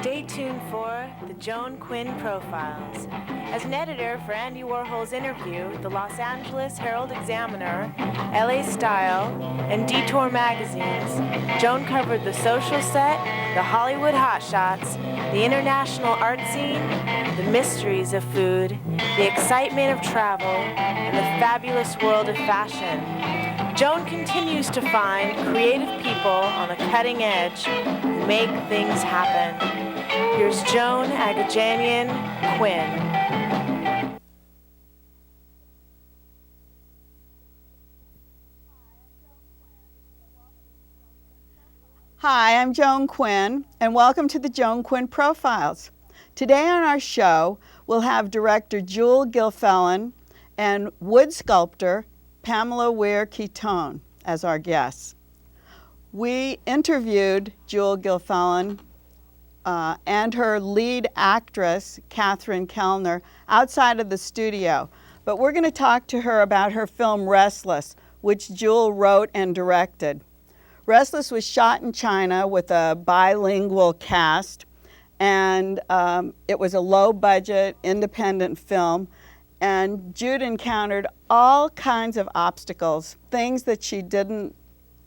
Stay tuned for the Joan Quinn Profiles. As an editor for Andy Warhol's Interview, the Los Angeles Herald-Examiner, LA Style, and Detour magazines, Joan covered the social set, the Hollywood hotshots, the international art scene, the mysteries of food, the excitement of travel, and the fabulous world of fashion. Joan continues to find creative people on the cutting edge who make things happen. Here's Joan Quinn. Hi, I'm Joan Quinn, and welcome to the Joan Quinn Profiles. Today on our show, we'll have director Jule Gilfillan and wood sculptor Pamela Weir-Quiton as our guests. We interviewed Jule Gilfillan and her lead actress, Catherine Kellner, outside of the studio. But we're going to talk to her about her film Restless, which Jule wrote and directed. Restless was shot in China with a bilingual cast, and it was a low-budget, independent film. And Jude encountered all kinds of obstacles, things that she didn't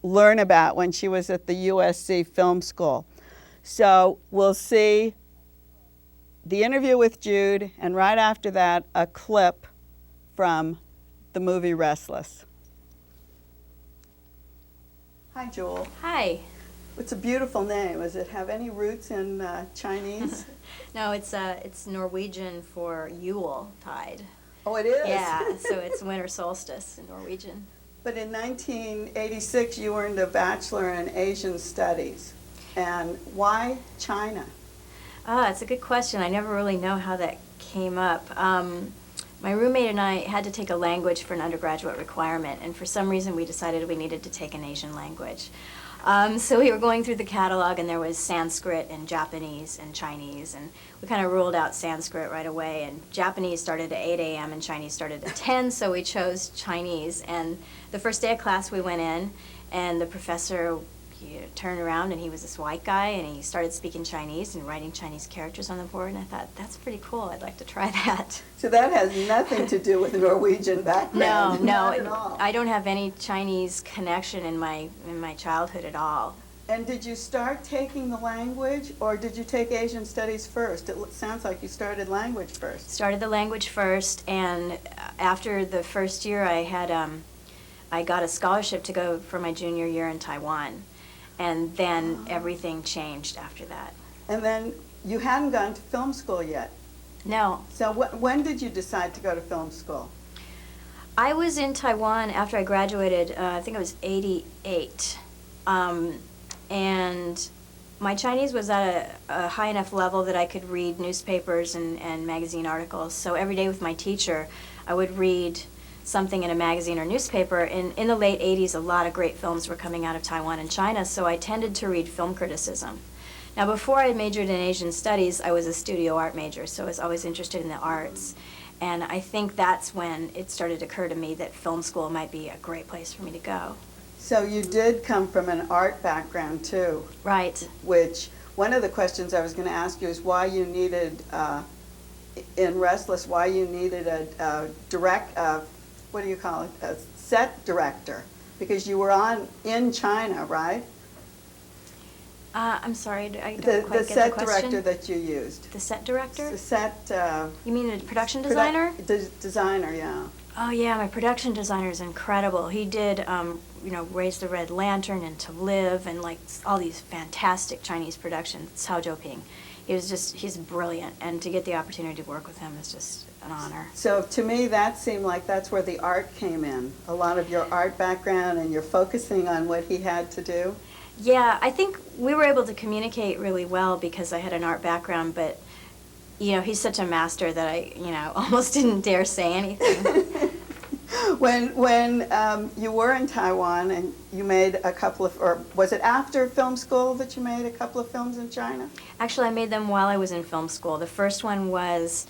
learn about when she was at the USC Film School. So we'll see the interview with Jude, and right after that, a clip from the movie Restless. Hi, Jule. Hi. It's a beautiful name. Does it have any roots in Chinese? No, it's Norwegian for Yule tide. Oh, it is? Yeah, so it's winter solstice in Norwegian. But in 1986, you earned a Bachelor in Asian Studies. And why China? It's a good question. I never really know how that came up. My roommate and I had to take a language for an undergraduate requirement, and for some reason we decided we needed to take an Asian language. So we were going through the catalog, and there was Sanskrit and Japanese and Chinese, and we kind of ruled out Sanskrit right away, and Japanese started at 8 a.m. and Chinese started at 10, so we chose Chinese. And the first day of class we went in, and the professor turned around, and he was this white guy, and he started speaking Chinese and writing Chinese characters on the board, and I thought, that's pretty cool, I'd like to try that. So that has nothing to do with Norwegian background? No, Not at all. I don't have any Chinese connection in my childhood at all. And did you start taking the language, or did you take Asian Studies first? It sounds like you started language first. Started the language first, and after the first year I got a scholarship to go for my junior year in Taiwan. And then everything changed after that. And then you hadn't gone to film school yet? No. So when did you decide to go to film school? I was in Taiwan after I graduated, I think it was 88. And my Chinese was at a high enough level that I could read newspapers and magazine articles. So every day with my teacher, I would read something in a magazine or newspaper. In the late 80s, a lot of great films were coming out of Taiwan and China, so I tended to read film criticism. Now, before I majored in Asian Studies, I was a studio art major, so I was always interested in the arts. And I think that's when it started to occur to me that film school might be a great place for me to go. So you did come from an art background, too. Right. Which, one of the questions I was going to ask you is why you needed, in Restless, why you needed a what do you call it, a set director, because you were in China, right? I'm sorry, I don't quite get the question. The set director that you used. The set director? The set... you mean the production designer? Designer, yeah. Oh yeah, my production designer is incredible. He did, Raise the Red Lantern and To Live and like all these fantastic Chinese productions, Cao Zhouping. He's brilliant, and to get the opportunity to work with him is just an honor. So to me, that seemed like that's where the art came in. A lot of your art background, and you're focusing on what he had to do. Yeah, I think we were able to communicate really well because I had an art background, but, he's such a master that I, almost didn't dare say anything. When you were in Taiwan and you made a couple of, or was it after film school that you made a couple of films in China? Actually, I made them while I was in film school. The first one was,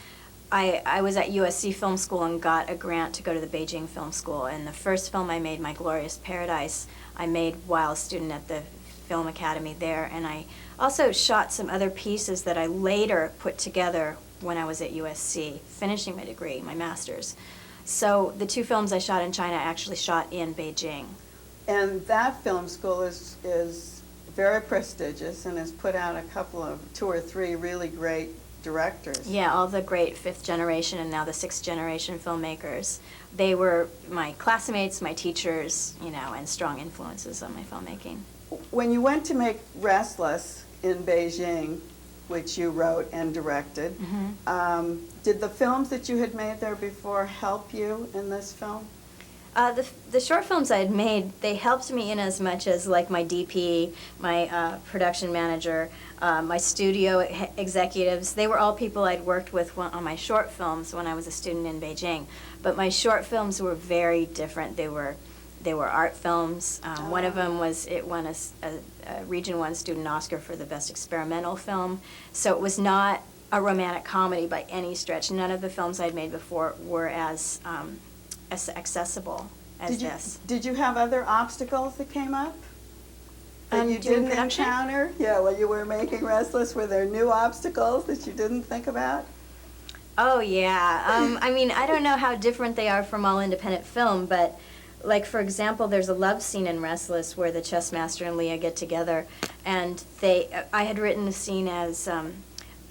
I was at USC Film School and got a grant to go to the Beijing Film School. And the first film I made, My Glorious Paradise, I made while a student at the Film Academy there, and I also shot some other pieces that I later put together when I was at USC, finishing my degree, my master's. So the 2 films I shot in China I actually shot in Beijing. And that film school is very prestigious and has put out a couple of 2 or 3 really great directors. Yeah, all the great 5th generation and now the 6th generation filmmakers. They were my classmates, my teachers, you know, and strong influences on my filmmaking. When you went to make Restless in Beijing, which you wrote and directed, did the films that you had made there before help you in this film? The short films I had made, they helped me in as much as like my DP, my production manager, my studio executives. They were all people I'd worked with on my short films when I was a student in Beijing. But my short films were very different. They were art films. One of them it won a Region 1 student Oscar for the best experimental film. So it was not a romantic comedy by any stretch. None of the films I'd made before were as accessible as this. Did you have other obstacles that came up that you during didn't production? encounter? Yeah, while you were making Restless, were there new obstacles that you didn't think about? Oh yeah. I mean, I don't know how different they are from all independent film, but like for example, there's a love scene in Restless where the chess master and Leah get together, and I had written the scene as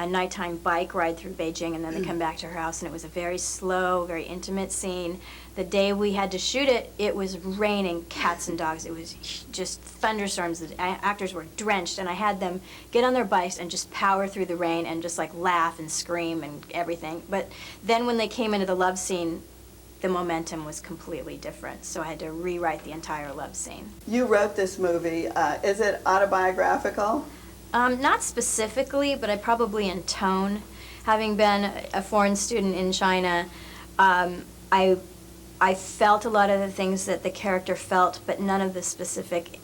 a nighttime bike ride through Beijing, and then they come back to her house, and it was a very slow, very intimate scene. The day we had to shoot it, it was raining cats and dogs. It was just thunderstorms. The actors were drenched, and I had them get on their bikes and just power through the rain and just like laugh and scream and everything. But then when they came into the love scene, the momentum was completely different, so I had to rewrite the entire love scene. You wrote this movie. Is it autobiographical? Not specifically, but I probably in tone. Having been a foreign student in China, I felt a lot of the things that the character felt, but none of the specific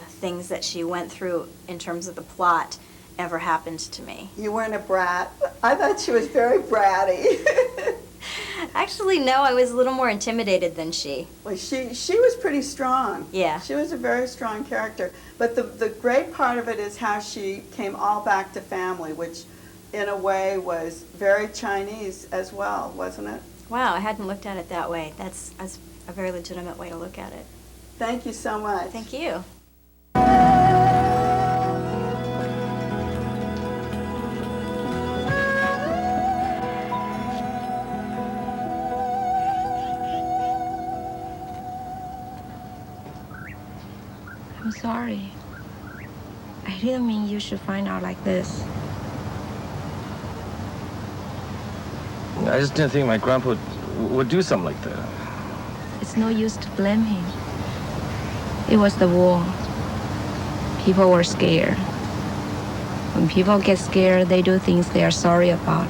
things that she went through in terms of the plot ever happened to me. You weren't a brat. I thought she was very bratty. Actually, no, I was a little more intimidated than she. Well, she was pretty strong. Yeah. She was a very strong character. But the great part of it is how she came all back to family, which in a way was very Chinese as well, wasn't it? Wow, I hadn't looked at it that way. That's a very legitimate way to look at it. Thank you so much. Thank you. I'm sorry. I didn't mean you should find out like this. I just didn't think my grandpa would do something like that. It's no use to blame him. It was the war. People were scared. When people get scared, they do things they are sorry about.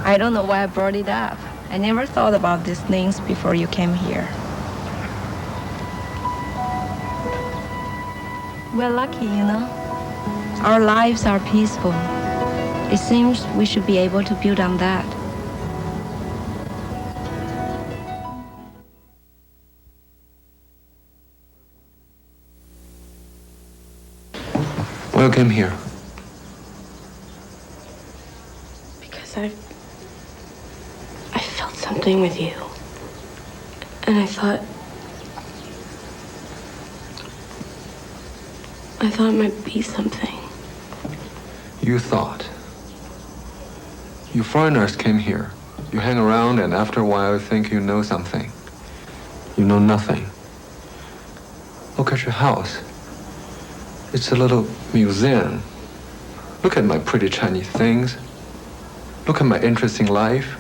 I don't know why I brought it up. I never thought about these things before you came here. We're lucky, you know. Our lives are peaceful. It seems we should be able to build on that. Why you came here? Because I felt something with you. And I thought it might be something. You thought. You foreigners came here. You hang around and after a while you think you know something. You know nothing. Look at your house. It's a little museum. Look at my pretty Chinese things. Look at my interesting life.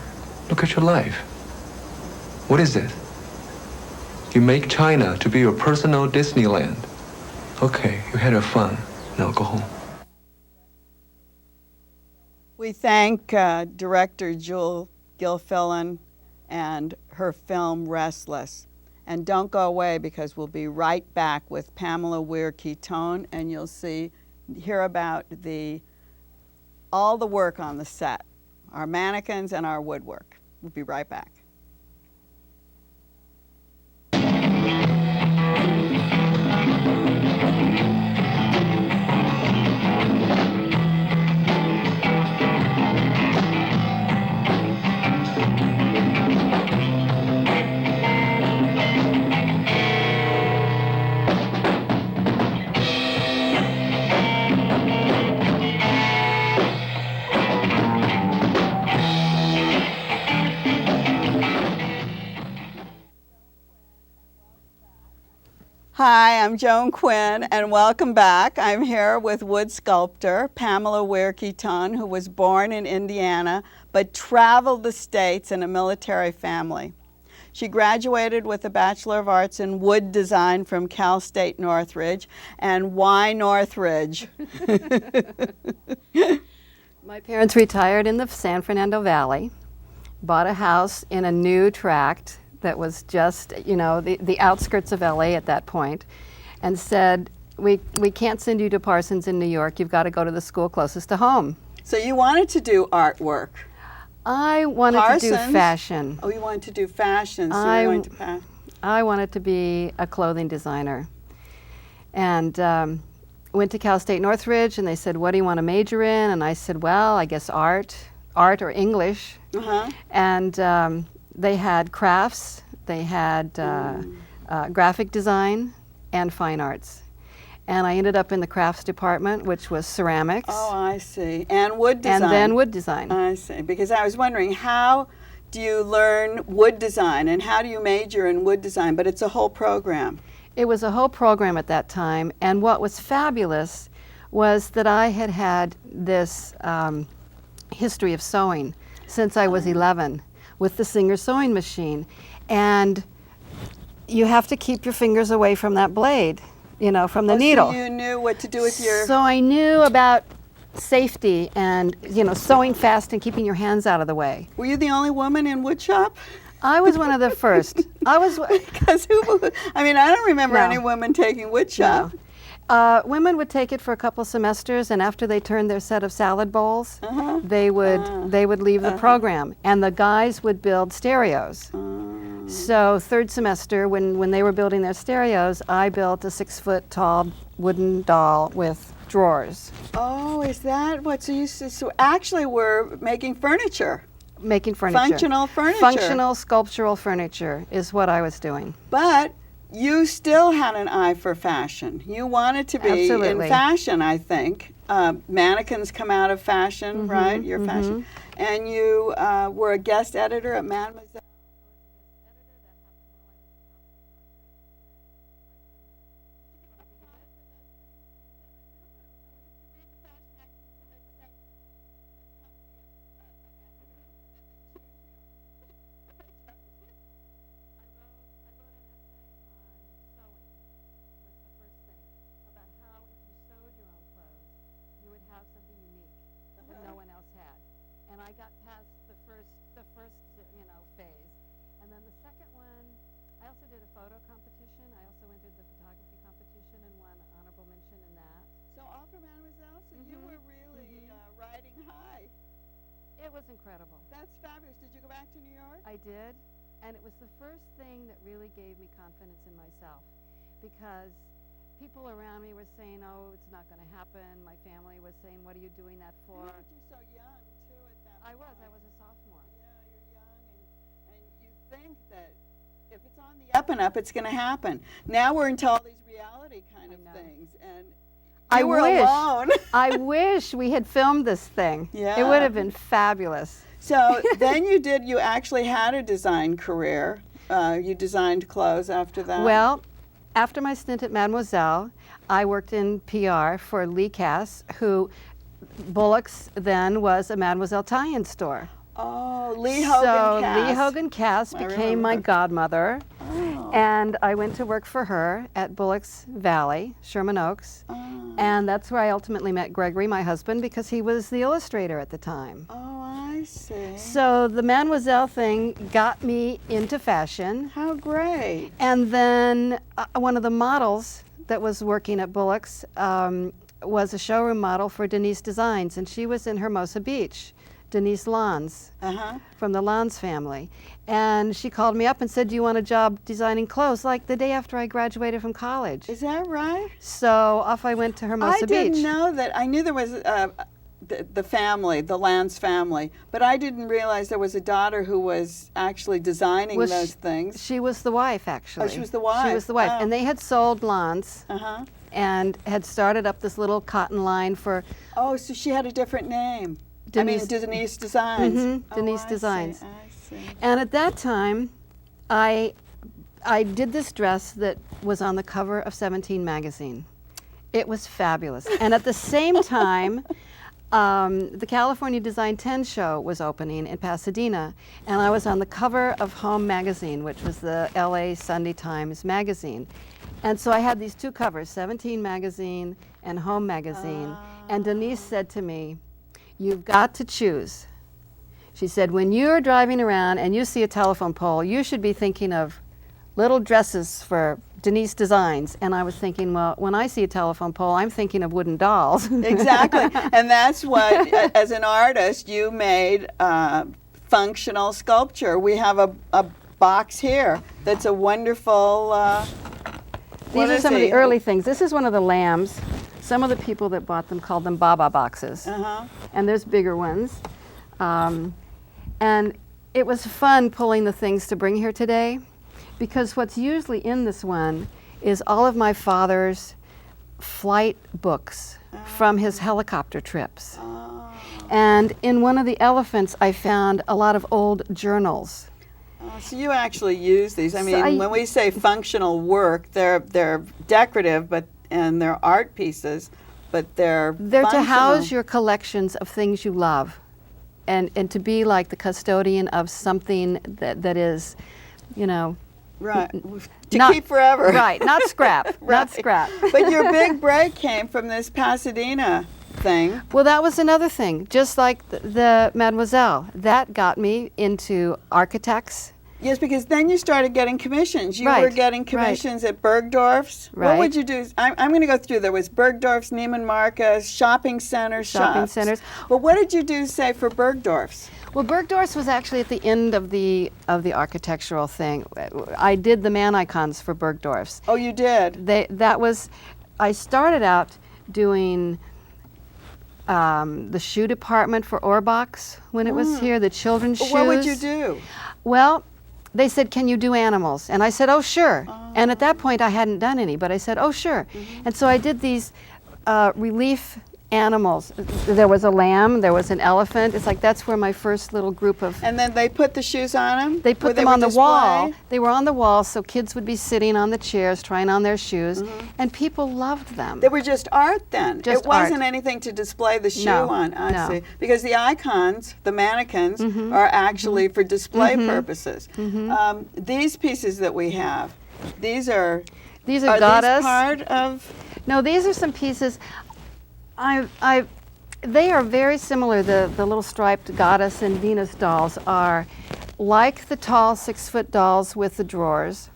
Look at your life. What is it? You make China to be your personal Disneyland. Okay, you had your fun. Now go home. We thank director Jule Gilfillan and her film Restless. And don't go away because we'll be right back with Pamela Weir-Quiton and you'll hear about all the work on the set, our mannequins and our woodwork. We'll be right back. Hi, I'm Joan Quinn, and welcome back. I'm here with wood sculptor Pamela Weir-Quiton, who was born in Indiana but traveled the states in a military family. She graduated with a Bachelor of Arts in Wood Design from Cal State Northridge. And why Northridge? My parents retired in the San Fernando Valley, bought a house in a new tract that was just, you know, the outskirts of LA at that point, and said, we can't send you to Parsons in New York, you've got to go to the school closest to home. So you wanted to do artwork. I wanted to do fashion. Oh, you wanted to do fashion, so you went to I wanted to be a clothing designer. And went to Cal State Northridge, and they said, what do you want to major in? And I said, well, I guess art or English. And they had crafts, they had graphic design and fine arts. And I ended up in the crafts department, which was ceramics. Oh, I see. And wood design. And then wood design. I see. Because I was wondering, how do you learn wood design and how do you major in wood design? But it's a whole program. It was a whole program at that time. And what was fabulous was that I had had this history of sewing since I was 11 with the Singer sewing machine. And you have to keep your fingers away from that blade, you know, from the needle. So you knew what to do with your... So I knew about safety and, you know, sewing fast and keeping your hands out of the way. Were you the only woman in wood shop? I was one of the first. I was... Because I mean, I don't remember any women taking wood shop. No. Women would take it for a couple semesters, and after they turned their set of salad bowls, they would leave the program, and the guys would build stereos. So third semester, when they were building their stereos, I built a 6-foot-tall wooden doll with drawers. Oh, is that what? So actually we're making furniture. Making furniture. Functional furniture. Functional sculptural furniture is what I was doing. But you still had an eye for fashion. You wanted to be in fashion, I think. Mannequins come out of fashion, right? Your fashion. And you were a guest editor at Mademoiselle. And I got past the first phase. And then the second one, I also did a photo competition. I also entered the photography competition and won honorable mention in that. So all for Mademoiselle, so you were really riding high. It was incredible. That's fabulous. Did you go back to New York? I did, and it was the first thing that really gave me confidence in myself, because people around me were saying, oh, it's not going to happen. My family was saying, what are you doing that for? But you're so young, too, at that point. I was a sophomore. Yeah, you're young, and you think that if it's on the up and up, it's going to happen. Now we're into all these reality kind of things, and you were alone. I wish we had filmed this thing. Yeah. It would have been fabulous. So then you actually had a design career. You designed clothes after that? Well, after my stint at Mademoiselle, I worked in PR for Lee Cass, who Bullock's then was a Mademoiselle tie-in store. Oh, Lee Hogan Cass. Lee Hogan Cass became my godmother, and I went to work for her at Bullock's Valley, Sherman Oaks, and that's where I ultimately met Gregory, my husband, because he was the illustrator at the time. Oh, I see. So the Mademoiselle thing got me into fashion. How great. And then one of the models that was working at Bullock's was a showroom model for Denise Designs, and she was in Hermosa Beach. Denise Lons from the Lons family. And she called me up and said, do you want a job designing clothes? Like the day after I graduated from college. Is that right? So off I went to Hermosa Beach. I didn't know that. I knew there was the family, the Lance family, but I didn't realize there was a daughter who was actually designing those things. She was the wife, actually. Oh, she was the wife. She was the wife. Oh. And they had sold Lons and had started up this little cotton line for... Oh, so she had a different name. Denise Designs. Denise Designs. I see. And at that time, I I did this dress that was on the cover of 17 magazine. It was fabulous. And at the same time, the California Design 10 show was opening in Pasadena, and I was on the cover of Home magazine, which was the LA Sunday Times magazine. And so I had these two covers, 17 magazine and Home magazine. And Denise said to me, "You've got to choose." She said, "When you're driving around and you see a telephone pole, you should be thinking of little dresses for Denise Designs." And I was thinking, well, when I see a telephone pole, I'm thinking of wooden dolls. Exactly. And that's what, as an artist, you made functional sculpture. We have a box here that's a wonderful... These are some of the early things. This is one of the lambs. Some of the people that bought them called them Baba boxes. And there's bigger ones. And it was fun pulling the things to bring here today, because what's usually in this one is all of my father's flight books from his helicopter trips. And in one of the elephants, I found a lot of old journals. So you actually use these. I mean, when we say functional work, they're decorative, and they're art pieces, but they're to house your collections of things you love, and to be like the custodian of something that is, you know, right, to keep forever. Right, not scrap, right. Not scrap. But your big break came from this Pasadena thing. Well, that was another thing. Just like the Mademoiselle, that got me into architects. Yes, because then you started getting commissions. You were getting commissions at Bergdorf's. Right. What would you do? I'm going to go through. There was Bergdorf's, Neiman Marcus, shopping centers, shops. But what did you do, say, for Bergdorf's? Well, Bergdorf's was actually at the end of the architectural thing. I did the man icons for Bergdorf's. Oh, you did? I started out doing the shoe department for Orbach when it was here, the children's shoes. What would you do? Well, they said, "Can you do animals?" And I said, "Oh, sure." And at that point, I hadn't done any, but I said, "Oh, sure." And so I did these relief animals. There was a lamb, there was an elephant. It's like that's where my first little group of... And then they put the shoes on them? They put them on the wall. They were on the wall, so kids would be sitting on the chairs trying on their shoes, and people loved them. They were just art then? Just it wasn't anything to display the shoe on? I see. Because the icons, the mannequins, are actually for display purposes. These pieces that we have, these are goddess. These part of... No, these are some pieces. They are very similar. The little striped goddess and Venus dolls are like the tall 6-foot dolls with the drawers.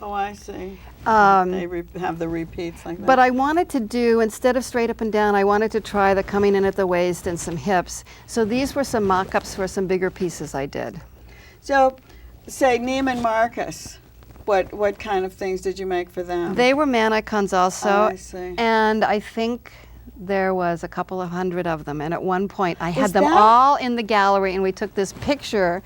Oh, I see. They have the repeats like that. But I wanted to do, instead of straight up and down, I wanted to try the coming in at the waist and some hips. So these were some mock-ups for some bigger pieces I did. So, say Neiman Marcus. What kind of things did you make for them? They were man icons also. Oh, I see. And I think there was a couple of hundred of them, and at one point I had them all in the gallery, and we took this picture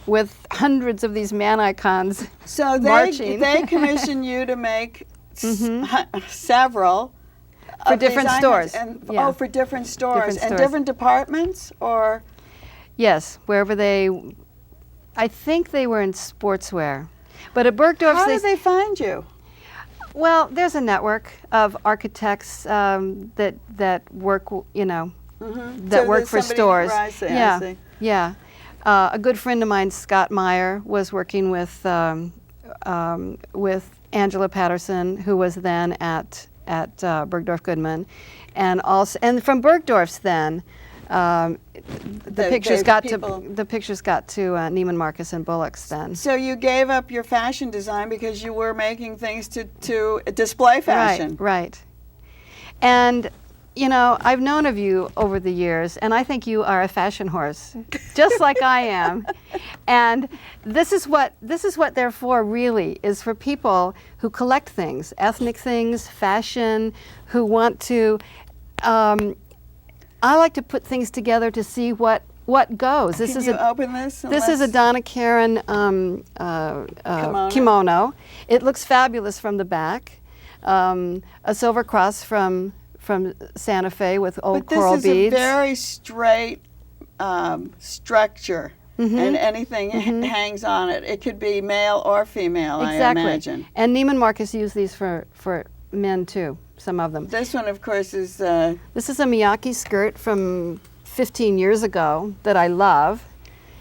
with hundreds of these man icons marching. They commissioned you to make several for different stores. Oh, for different stores and different departments, or? Yes, wherever I think they were in sportswear, but at Bergdorf's. How did they find you? Well, there's a network of architects that work, that work for stores. I see. Yeah. A good friend of mine, Scott Meyer, was working with Angela Patterson, who was then at Bergdorf Goodman, and from Bergdorf's then. The pictures got to Neiman Marcus and Bullock's then. So you gave up your fashion design because you were making things to display fashion. Right. And I've known of you over the years, and I think you are a fashion horse, just like I am. And this is what they're for, really, is for people who collect things, ethnic things, fashion, who want to. I like to put things together to see what goes. Can you open this? This is a Donna Karan kimono. It looks fabulous from the back. A silver cross from Santa Fe with old coral beads. But this is a very straight structure. and anything hangs on it. It could be male or female, Exactly. I imagine. And Neiman Marcus used these for men too, some of them. This one, of course, is... This is a Miyake skirt from 15 years ago that I love.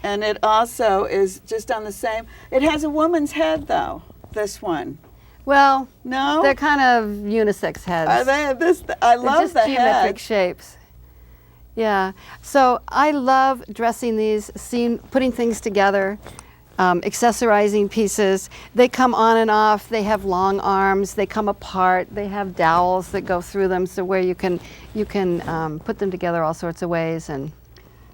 and it also is just on the same... It has a woman's head, though, this one. Well, No? they're kind of unisex heads. Are they? I They're love just the geometric head. shapes. Yeah. So I love dressing these, putting things together, accessorizing pieces. They come on and off. They have long arms. They come apart. They have dowels that go through them, so where you can put them together all sorts of ways. And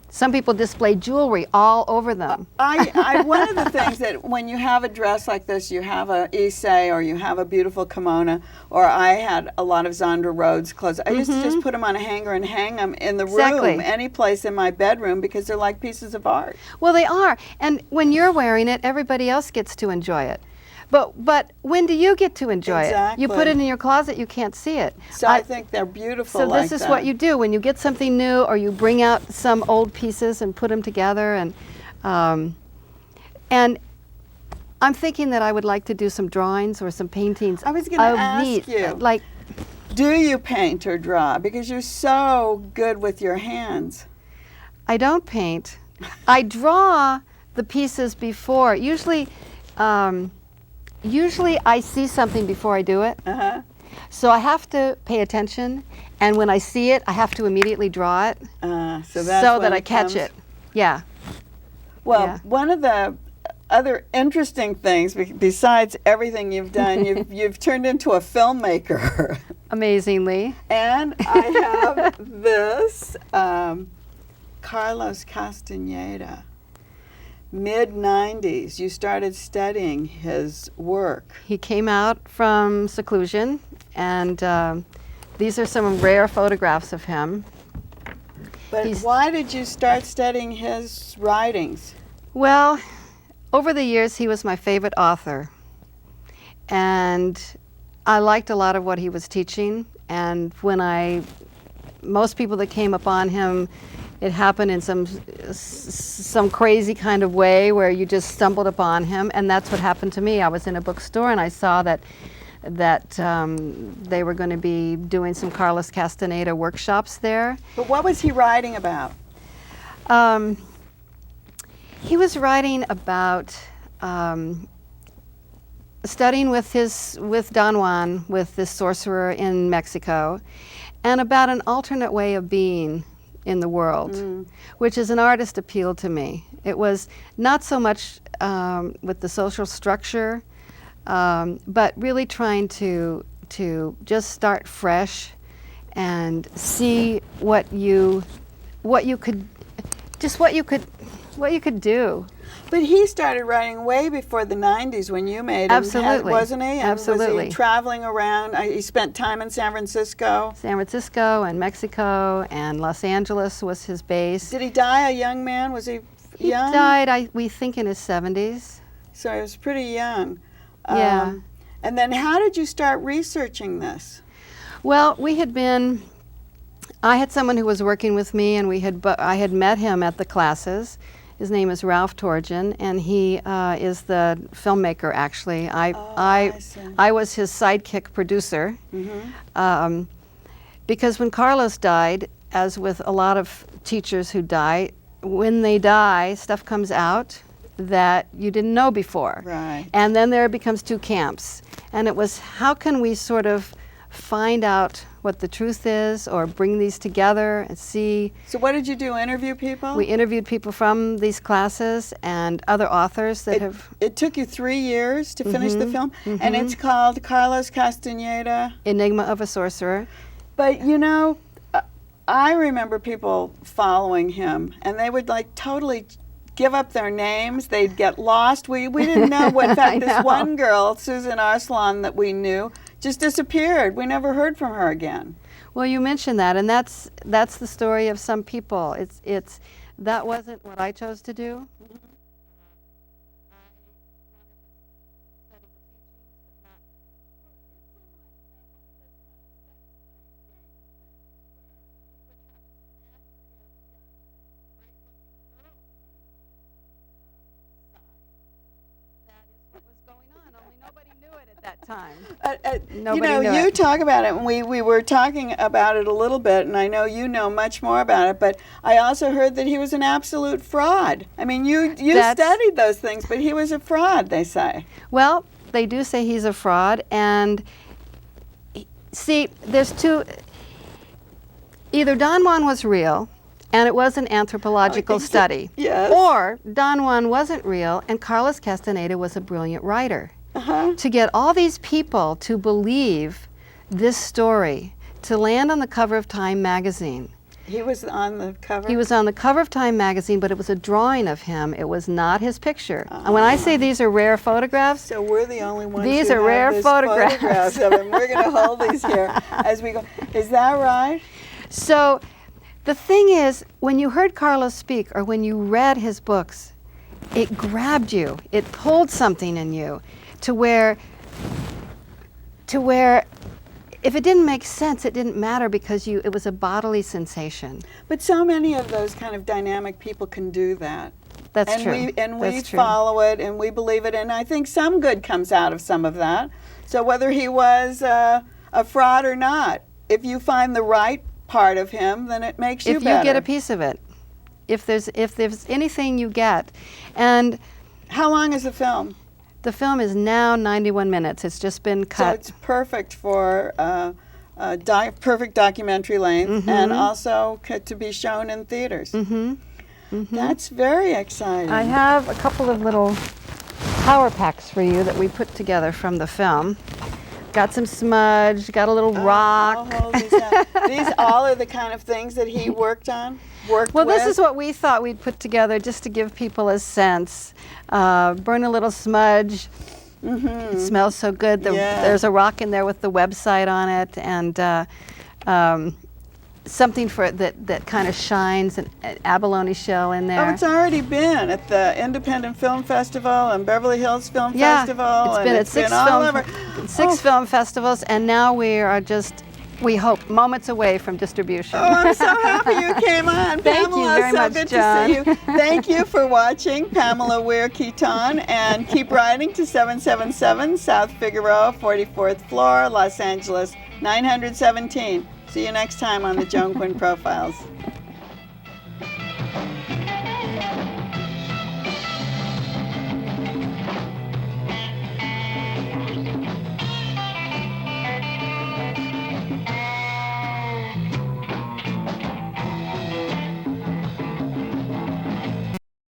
some people display jewelry all over them. One of the things that when you have a dress like this, you have a issei or you have a beautiful kimono, or I had a lot of Zandra Rhodes clothes. I used to just put them on a hanger and hang them in the room, any place in my bedroom, because they're like pieces of art. Well, they are. And when you're wearing it, everybody else gets to enjoy it. But when do you get to enjoy it? You put it in your closet, you can't see it. So I think they're beautiful. So like this is that. what you do when you get something new, or you bring out some old pieces and put them together. And I'm thinking that I would like to do some drawings or some paintings. I was going to ask you, like, do you paint or draw? Because you're so good with your hands. I don't paint. I draw the pieces before. Usually I see something before I do it. So I have to pay attention, and when I see it, I have to immediately draw it So that I catch it. Yeah. Well, Yeah. one of the other interesting things, besides everything you've done, you've turned into a filmmaker. Amazingly. And I have this Carlos Castaneda. Mid-90s, you started studying his work. He came out from seclusion, and these are some rare photographs of him. But why did you start studying his writings? Well, over the years, he was my favorite author, and I liked a lot of what he was teaching. And most people that came upon him, it happened in some crazy kind of way where you just stumbled upon him, and that's what happened to me. I was in a bookstore and I saw that they were going to be doing some Carlos Castaneda workshops there. But what was he writing about? He was writing about studying with Don Juan, with this sorcerer in Mexico, and about an alternate way of being in the world, which as an artist appealed to me. It was not so much with the social structure, but really trying to just start fresh and see what you could do. But he started writing way before the 90s when you made him. Absolutely. Wasn't he? And Absolutely. Was he traveling around? He spent time in San Francisco. San Francisco and Mexico and Los Angeles was his base. Did he die a young man? Was he young? He died, we think, in his 70s. So he was pretty young. Yeah. And then how did you start researching this? Well, I had someone who was working with me, and I had met him at the classes. His name is Ralph Torgen, and he is the filmmaker, actually. I was his sidekick producer. Because when Carlos died, as with a lot of teachers who die, when they die, stuff comes out that you didn't know before. Right. And then there becomes two camps. And it was, how can we sort of find out what the truth is, or bring these together and see. So what did you do, interview people? We interviewed people from these classes and other authors that have... It took you 3 years to finish the film, and it's called Carlos Castaneda. Enigma of a Sorcerer. But you know, I remember people following him, and they would like totally give up their names. They'd get lost. We didn't know what. In fact, this one girl, Susan Arslan, that we knew, just disappeared. We never heard from her again. Well, you mentioned that, and that's the story of some people. That wasn't what I chose to do. knew it at that time. You know, you talk about it, and we were talking about it a little bit, and I know you know much more about it, but I also heard that he was an absolute fraud. I mean, you studied those things, but he was a fraud, they say. Well, they do say he's a fraud, and see, there's two. Either Don Juan was real, and it was an anthropological study, yes. or Don Juan wasn't real, and Carlos Castaneda was a brilliant writer. To get all these people to believe this story, to land on the cover of Time magazine. He was on the cover? He was on the cover of Time magazine, but it was a drawing of him. It was not his picture. And when I say these are rare photographs, so we're the only ones these who are have rare this photographs of him. We're going to hold these here as we go. Is that right? So the thing is, when you heard Carlos speak or when you read his books, it grabbed you. It pulled something in you to where if it didn't make sense, it didn't matter because it was a bodily sensation. But so many of those kind of dynamic people can do that. That's true. We follow it and we believe it, and I think some good comes out of some of that. So whether he was a fraud or not, if you find the right part of him, then it makes you better. If you get a piece of it, if there's anything you get. And how long is the film? The film is now 91 minutes. It's just been cut. So it's perfect for perfect documentary length, and also to be shown in theaters. That's very exciting. I have a couple of little power packs for you that we put together from the film. Got some smudge, got a little rock. I'll hold these out. These all are the kind of things that he worked with? This is what we thought we'd put together just to give people a sense. Burn a little smudge. It smells so good. There's a rock in there with the website on it, and something for that kind of shines, an abalone shell in there. Oh, it's already been at the Independent Film Festival and Beverly Hills Film Festival. It's been at six film festivals, and now we are we hope, moments away from distribution. Oh, I'm so happy you came on. Thank Pamela, you very so much, good Joan. to see you. Thank you for watching Pamela Weir-Quiton, and keep writing to 777 South Figueroa, 44th floor, Los Angeles, 917. See you next time on the Joan Quinn Profiles.